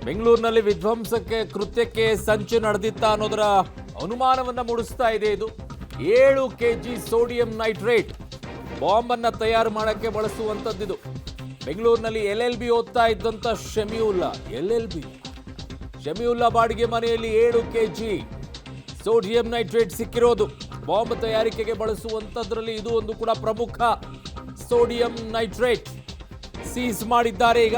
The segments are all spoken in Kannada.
ಬೆಂಗಳೂರಿನಲ್ಲಿ ವಿಧ್ವಂಸಕ್ಕೆ ಕೃತ್ಯಕ್ಕೆ ಸಂಚು ನಡೆದಿತ್ತ ಅನ್ನೋದರ ಅನುಮಾನವನ್ನ ಮೂಡಿಸ್ತಾ ಇದೆ. ಇದು 7 ಕೆಜಿ ಸೋಡಿಯಂ ನೈಟ್ರೇಟ್ ಬಾಂಬ್ ಅನ್ನ ತಯಾರು ಮಾಡಕ್ಕೆ ಬಳಸುವಂತದ್ದು. ಬೆಂಗಳೂರಿನಲ್ಲಿ LLB ಓದ್ತಾ ಇದ್ದಂತ ಶಮಿಯುಲ್ಲಾ ಬಾಡಿಗೆ ಮನೆಯಲ್ಲಿ 7 ಕೆಜಿ ಸೋಡಿಯಂ ನೈಟ್ರೇಟ್ ಸಿಕ್ಕಿರೋದು. ಬಾಂಬ್ ತಯಾರಿಕೆಗೆ ಬಳಸುವಂತದ್ರಲ್ಲಿ ಇದು ಒಂದು ಕೂಡ ಪ್ರಮುಖ. ಸೋಡಿಯಂ ನೈಟ್ರೇಟ್ ಸೀಸ್ ಮಾಡಿದ್ದಾರೆ. ಈಗ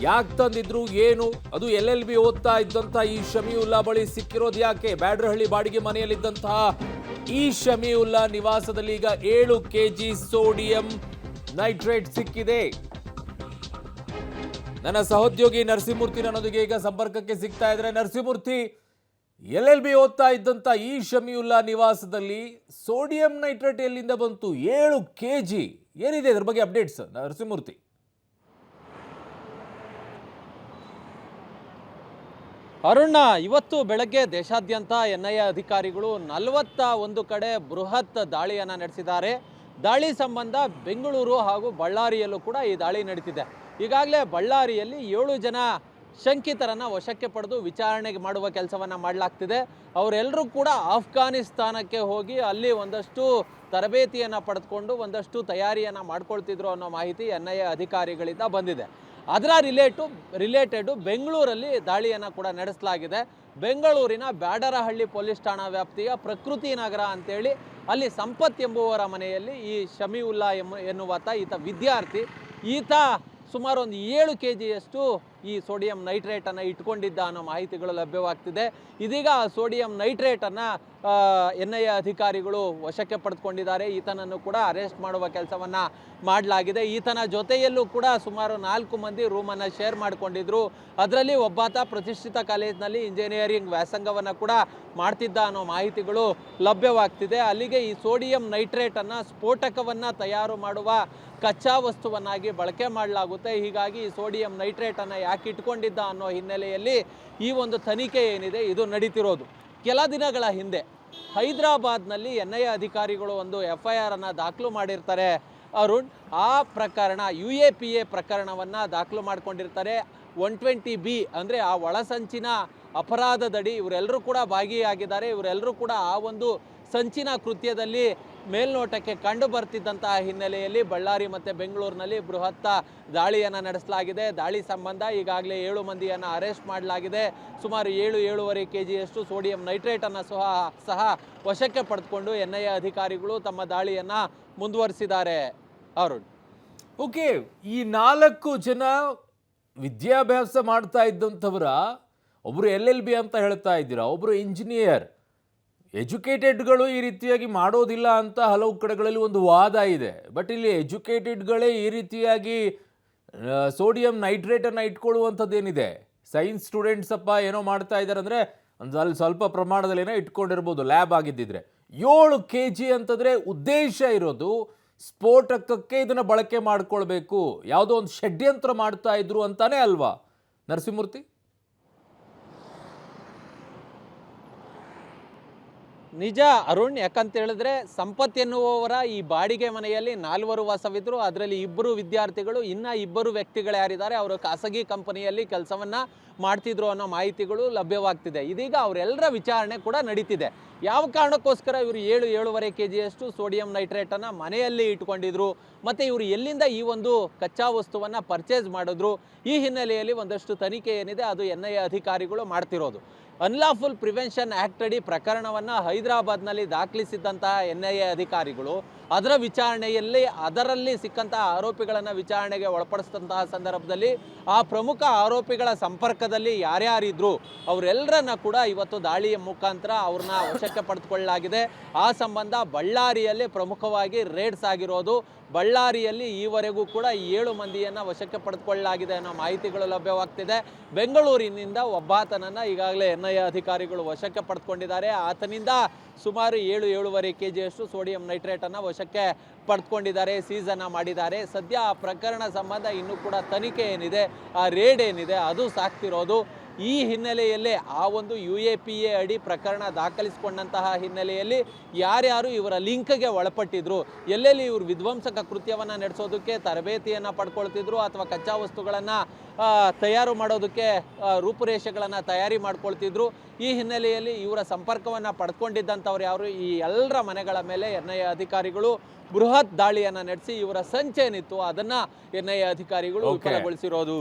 ಯಾಕೆ ತಂದಿದ್ರು ಏನು, ಅದು LLB ಓದ್ತಾ ಇದ್ದಂಥ ಈ ಶಮಿಯುಲ್ಲಾ ಬಳಿ ಸಿಕ್ಕಿರೋದು ಯಾಕೆ? ಬ್ಯಾಡ್ರಹಳ್ಳಿ ಬಾಡಿಗೆ ಮನೆಯಲ್ಲಿದ್ದಂತಹ ಈ ಶಮಿಯುಲ್ಲಾ ನಿವಾಸದಲ್ಲಿ ಈಗ 7 ಕೆಜಿ ಸೋಡಿಯಂ ನೈಟ್ರೇಟ್ ಸಿಕ್ಕಿದೆ. ನನ್ನ ಸಹೋದ್ಯೋಗಿ ನರಸಿಂಹಮೂರ್ತಿ ನನ್ನೊಂದಿಗೆ ಈಗ ಸಂಪರ್ಕಕ್ಕೆ ಸಿಗ್ತಾ ಇದ್ದಾರೆ. ನರಸಿಂಹಮೂರ್ತಿ, LLB ಓದ್ತಾ ಇದ್ದಂಥ ಈ ಶಮಿಯುಲ್ಲಾ ನಿವಾಸದಲ್ಲಿ ಸೋಡಿಯಂ ನೈಟ್ರೇಟ್ ಎಲ್ಲಿಂದ ಬಂತು? 7 ಕೆಜಿ ಏನಿದೆ ಇದ್ರ ಬಗ್ಗೆ ಅಪ್ಡೇಟ್ಸ್ ನರಸಿಂಹಮೂರ್ತಿ? ಅರುಣ, ಇವತ್ತು ಬೆಳಗ್ಗೆ ದೇಶಾದ್ಯಂತ NIA ಅಧಿಕಾರಿಗಳು 41 ಕಡೆ ಬೃಹತ್ ದಾಳಿಯನ್ನು ನಡೆಸಿದ್ದಾರೆ. ದಾಳಿ ಸಂಬಂಧ ಬೆಂಗಳೂರು ಹಾಗೂ ಬಳ್ಳಾರಿಯಲ್ಲೂ ಕೂಡ ಈ ದಾಳಿ ನಡೀತಿದೆ. ಈಗಾಗಲೇ ಬಳ್ಳಾರಿಯಲ್ಲಿ 7 ಜನ ಶಂಕಿತರನ್ನು ವಶಕ್ಕೆ ಪಡೆದು ವಿಚಾರಣೆ ಮಾಡುವ ಕೆಲಸವನ್ನು ಮಾಡಲಾಗ್ತಿದೆ. ಅವರೆಲ್ಲರೂ ಕೂಡ ಆಫ್ಘಾನಿಸ್ತಾನಕ್ಕೆ ಹೋಗಿ ಅಲ್ಲಿ ಒಂದಷ್ಟು ತರಬೇತಿಯನ್ನು ಪಡೆದುಕೊಂಡು ಒಂದಷ್ಟು ತಯಾರಿಯನ್ನು ಮಾಡ್ಕೊಳ್ತಿದ್ರು ಅನ್ನೋ ಮಾಹಿತಿ NIA ಅಧಿಕಾರಿಗಳಿಂದ ಬಂದಿದೆ. ಅದರ ರಿಲೇಟೆಡು ಬೆಂಗಳೂರಲ್ಲಿ ದಾಳಿಯನ್ನು ಕೂಡ ನಡೆಸಲಾಗಿದೆ. ಬೆಂಗಳೂರಿನ ಬ್ಯಾಡರಹಳ್ಳಿ ಪೊಲೀಸ್ ಠಾಣಾ ವ್ಯಾಪ್ತಿಯ ಪ್ರಕೃತಿ ನಗರ ಅಂತೇಳಿ ಅಲ್ಲಿ ಸಂಪತ್ ಎಂಬುವರ ಮನೆಯಲ್ಲಿ ಈ ಶಮಿಯುಲ್ಲಾ ಈತ ವಿದ್ಯಾರ್ಥಿ, ಈತ ಸುಮಾರು ಒಂದು 7 ಕೆಜಿಯಷ್ಟು ಈ ಸೋಡಿಯಂ ನೈಟ್ರೇಟನ್ನು ಇಟ್ಕೊಂಡಿದ್ದ ಅನ್ನೋ ಮಾಹಿತಿಗಳು ಲಭ್ಯವಾಗ್ತಿದೆ. ಇದೀಗ ಸೋಡಿಯಂ ನೈಟ್ರೇಟನ್ನು NIA ಅಧಿಕಾರಿಗಳು ವಶಕ್ಕೆ ಪಡೆದುಕೊಂಡಿದ್ದಾರೆ. ಈತನನ್ನು ಕೂಡ ಅರೆಸ್ಟ್ ಮಾಡುವ ಕೆಲಸವನ್ನು ಮಾಡಲಾಗಿದೆ. ಈತನ ಜೊತೆಯಲ್ಲೂ ಕೂಡ ಸುಮಾರು 4 ಮಂದಿ ರೂಮನ್ನು ಶೇರ್ ಮಾಡಿಕೊಂಡಿದ್ರು. ಅದರಲ್ಲಿ ಒಬ್ಬಾತ ಪ್ರತಿಷ್ಠಿತ ಕಾಲೇಜಿನಲ್ಲಿ ಇಂಜಿನಿಯರಿಂಗ್ ವ್ಯಾಸಂಗವನ್ನು ಕೂಡ ಮಾಡ್ತಿದ್ದ ಅನ್ನೋ ಮಾಹಿತಿಗಳು ಲಭ್ಯವಾಗ್ತಿದೆ. ಅಲ್ಲಿಗೆ ಈ ಸೋಡಿಯಂ ನೈಟ್ರೇಟನ್ನು ಸ್ಫೋಟಕವನ್ನು ತಯಾರು ಮಾಡುವ ಕಚ್ಚಾ ವಸ್ತುವನ್ನಾಗಿ ಬಳಕೆ ಮಾಡಲಾಗುತ್ತೆ. ಹೀಗಾಗಿ ಈ ಸೋಡಿಯಂ ನೈಟ್ರೇಟನ್ನು ಯಾಕೆ ಇಟ್ಕೊಂಡಿದ್ದ ಅನ್ನೋ ಹಿನ್ನೆಲೆಯಲ್ಲಿ ಈ ಒಂದು ತನಿಖೆ ಏನಿದೆ ಇದು ನಡೀತಿರೋದು. ಕೆಲ ದಿನಗಳ ಹಿಂದೆ ಹೈದರಾಬಾದ್ನಲ್ಲಿ NIA ಅಧಿಕಾರಿಗಳು ಒಂದು FIR ಅನ್ನು ದಾಖಲು ಮಾಡಿರ್ತಾರೆ ಅರುಣ್. ಆ ಪ್ರಕರಣ UAPA ಪ್ರಕರಣವನ್ನು ದಾಖಲು ಮಾಡಿಕೊಂಡಿರ್ತಾರೆ. 120B ಅಂದರೆ ಆ ಒಳಸಂಚಿನ ಅಪರಾಧದಡಿ ಇವರೆಲ್ಲರೂ ಕೂಡ ಭಾಗಿಯಾಗಿದ್ದಾರೆ. ಇವರೆಲ್ಲರೂ ಕೂಡ ಆ ಒಂದು ಸಂಚಿನ ಕೃತ್ಯದಲ್ಲಿ ಮೇಲ್ನೋಟಕ್ಕೆ ಕಂಡು ಬರ್ತಿದ್ದಂತಹ ಹಿನ್ನೆಲೆಯಲ್ಲಿ ಬಳ್ಳಾರಿ ಮತ್ತು ಬೆಂಗಳೂರಿನಲ್ಲಿ ಬೃಹತ್ ದಾಳಿಯನ್ನು ನಡೆಸಲಾಗಿದೆ. ದಾಳಿ ಸಂಬಂಧ ಈಗಾಗಲೇ 7 ಮಂದಿಯನ್ನು ಅರೆಸ್ಟ್ ಮಾಡಲಾಗಿದೆ. ಸುಮಾರು 7-7.5 ಕೆಜಿಯಷ್ಟು ಸೋಡಿಯಂ ನೈಟ್ರೇಟನ್ನು ಸಹ ವಶಕ್ಕೆ ಪಡೆದುಕೊಂಡು NIA ಅಧಿಕಾರಿಗಳು ತಮ್ಮ ದಾಳಿಯನ್ನು ಮುಂದುವರಿಸಿದ್ದಾರೆ. ಅರುಣ್, ಓಕೆ, ಈ 4 ಜನ ವಿದ್ಯಾಭ್ಯಾಸ ಮಾಡ್ತಾ ಇದ್ದಂಥವರ ಒಬ್ಬರು LLB ಅಂತ ಹೇಳ್ತಾ ಇದ್ದೀರಾ, ಒಬ್ಬರು ಇಂಜಿನಿಯರ್. ಎಜುಕೇಟೆಡ್ಗಳು ಈ ರೀತಿಯಾಗಿ ಮಾಡೋದಿಲ್ಲ ಅಂತ ಹಲವು ಕಡೆಗಳಲ್ಲಿ ಒಂದು ವಾದ ಇದೆ. ಬಟ್ ಇಲ್ಲಿ ಎಜುಕೇಟೆಡ್ಗಳೇ ಈ ರೀತಿಯಾಗಿ ಸೋಡಿಯಂ ನೈಟ್ರೇಟನ್ನು ಇಟ್ಕೊಳ್ಳುವಂಥದ್ದೇನಿದೆ, ಸೈನ್ಸ್ ಸ್ಟೂಡೆಂಟ್ಸ್ ಅಪ್ಪ ಏನೋ ಮಾಡ್ತಾ ಇದ್ದಾರೆ ಅಂದರೆ ಅಲ್ಲಿ ಸ್ವಲ್ಪ ಪ್ರಮಾಣದಲ್ಲಿ ಏನೋ ಇಟ್ಕೊಂಡಿರ್ಬೋದು ಲ್ಯಾಬ್ ಆಗಿದ್ದಿದ್ರೆ. 7 ಕೆಜಿ ಅಂತಂದರೆ ಉದ್ದೇಶ ಇರೋದು ಸ್ಫೋಟಕಕ್ಕೆ ಇದನ್ನು ಬಳಕೆ ಮಾಡ್ಕೊಳ್ಬೇಕು, ಯಾವುದೋ ಒಂದು ಷಡ್ಯಂತ್ರ ಮಾಡ್ತಾ ಇದ್ರು ಅಂತಾನೆ ಅಲ್ವಾ ನರಸಿಂಹಮೂರ್ತಿ? ನಿಜ ಅರುಣ್, ಯಾಕಂತ ಹೇಳಿದ್ರೆ ಸಂಪತ್ ಎನ್ನುವವರ ಈ ಬಾಡಿಗೆ ಮನೆಯಲ್ಲಿ 4 ವಾಸವಿದ್ರು. ಅದರಲ್ಲಿ 2 ವಿದ್ಯಾರ್ಥಿಗಳು, ಇನ್ನು 2 ವ್ಯಕ್ತಿಗಳು ಯಾರಿದ್ದಾರೆ ಅವರು ಖಾಸಗಿ ಕಂಪನಿಯಲ್ಲಿ ಕೆಲಸವನ್ನು ಮಾಡ್ತಿದ್ರು ಅನ್ನೋ ಮಾಹಿತಿಗಳು ಲಭ್ಯವಾಗ್ತಿದೆ. ಇದೀಗ ಅವರೆಲ್ಲರ ವಿಚಾರಣೆ ಕೂಡ ನಡೀತಿದೆ. ಯಾವ ಕಾರಣಕ್ಕೋಸ್ಕರ ಇವರು 7-7.5 ಕೆಜಿಯಷ್ಟು ಸೋಡಿಯಂ ನೈಟ್ರೇಟನ್ನು ಮನೆಯಲ್ಲಿ ಇಟ್ಕೊಂಡಿದ್ರು ಮತ್ತು ಇವರು ಎಲ್ಲಿಂದ ಈ ಒಂದು ಕಚ್ಚಾ ವಸ್ತುವನ್ನು ಪರ್ಚೇಸ್ ಮಾಡಿದ್ರು, ಈ ಹಿನ್ನೆಲೆಯಲ್ಲಿ ಒಂದಷ್ಟು ತನಿಖೆ ಏನಿದೆ ಅದು NIA ಅಧಿಕಾರಿಗಳು ಮಾಡ್ತಿರೋದು. ಅನ್ಲಾಫುಲ್ ಪ್ರಿವೆನ್ಷನ್ ಆ್ಯಕ್ಟ್ ಅಡಿ ಪ್ರಕರಣವನ್ನು ಹೈದರಾಬಾದ್ನಲ್ಲಿ ದಾಖಲಿಸಿದ್ದಂತಹ NIA ಅಧಿಕಾರಿಗಳು ಅದರ ವಿಚಾರಣೆಯಲ್ಲಿ ಅದರಲ್ಲಿ ಸಿಕ್ಕಂತಹ ಆರೋಪಿಗಳನ್ನು ವಿಚಾರಣೆಗೆ ಒಳಪಡಿಸಿದಂತಹ ಸಂದರ್ಭದಲ್ಲಿ ಆ ಪ್ರಮುಖ ಆರೋಪಿಗಳ ಸಂಪರ್ಕದಲ್ಲಿ ಯಾರ್ಯಾರಿದ್ರು ಅವರೆಲ್ಲರನ್ನ ಕೂಡ ಇವತ್ತು ದಾಳಿಯ ಮುಖಾಂತರ ಅವ್ರನ್ನ ವಶಕ್ಕೆ ಪಡೆದುಕೊಳ್ಳಲಾಗಿದೆ. ಆ ಸಂಬಂಧ ಬಳ್ಳಾರಿಯಲ್ಲಿ ಪ್ರಮುಖವಾಗಿ ರೇಡ್ಸ್ ಆಗಿರೋದು. ಬಳ್ಳಾರಿಯಲ್ಲಿ ಈವರೆಗೂ ಕೂಡ 7 ಮಂದಿಯನ್ನು ವಶಕ್ಕೆ ಪಡೆದುಕೊಳ್ಳಲಾಗಿದೆ ಅನ್ನೋ ಮಾಹಿತಿಗಳು ಲಭ್ಯವಾಗ್ತಿದೆ. ಬೆಂಗಳೂರಿನಿಂದ ಒಬ್ಬಾತನನ್ನು ಈಗಾಗಲೇ NIA ಅಧಿಕಾರಿಗಳು ವಶಕ್ಕೆ ಪಡೆದುಕೊಂಡಿದ್ದಾರೆ. ಆತನಿಂದ ಸುಮಾರು 7-7.5 ಕೆಜಿಯಷ್ಟು ಸೋಡಿಯಂ ನೈಟ್ರೇಟನ್ನು ವಶಕ್ಕೆ ಪಡೆದುಕೊಂಡಿದ್ದಾರೆ, ಸೀಸನ್ನು ಮಾಡಿದ್ದಾರೆ. ಸದ್ಯ ಆ ಪ್ರಕರಣ ಸಂಬಂಧ ಇನ್ನೂ ಕೂಡ ತನಿಖೆ ಏನಿದೆ, ಆ ರೇಡ್ ಏನಿದೆ ಅದು ಸಾಕ್ತಿರೋದು. ಈ ಹಿನ್ನೆಲೆಯಲ್ಲೇ ಆ ಒಂದು UAPA ಅಡಿ ಪ್ರಕರಣ ದಾಖಲಿಸಿಕೊಂಡಂತಹ ಹಿನ್ನೆಲೆಯಲ್ಲಿ ಯಾರ್ಯಾರು ಇವರ ಲಿಂಕ್ಗೆ ಒಳಪಟ್ಟಿದ್ರು, ಎಲ್ಲೆಲ್ಲಿ ಇವರು ವಿಧ್ವಂಸಕ ಕೃತ್ಯವನ್ನು ನಡೆಸೋದಕ್ಕೆ ತರಬೇತಿಯನ್ನು ಪಡ್ಕೊಳ್ತಿದ್ರು ಅಥವಾ ಕಚ್ಚಾ ವಸ್ತುಗಳನ್ನು ತಯಾರು ಮಾಡೋದಕ್ಕೆ ರೂಪುರೇಷೆಗಳನ್ನು ತಯಾರಿ ಮಾಡ್ಕೊಳ್ತಿದ್ರು, ಈ ಹಿನ್ನೆಲೆಯಲ್ಲಿ ಇವರ ಸಂಪರ್ಕವನ್ನು ಪಡ್ಕೊಂಡಿದ್ದಂಥವ್ರು ಯಾರು, ಈ ಎಲ್ಲರ ಮನೆಗಳ ಮೇಲೆ NIA ಅಧಿಕಾರಿಗಳು ಬೃಹತ್ ದಾಳಿಯನ್ನು ನಡೆಸಿ ಇವರ ಸಂಚೇನಿತ್ತು ಅದನ್ನು NIA ಅಧಿಕಾರಿಗಳು ವಿಫಲಗೊಳಿಸಿರೋದು.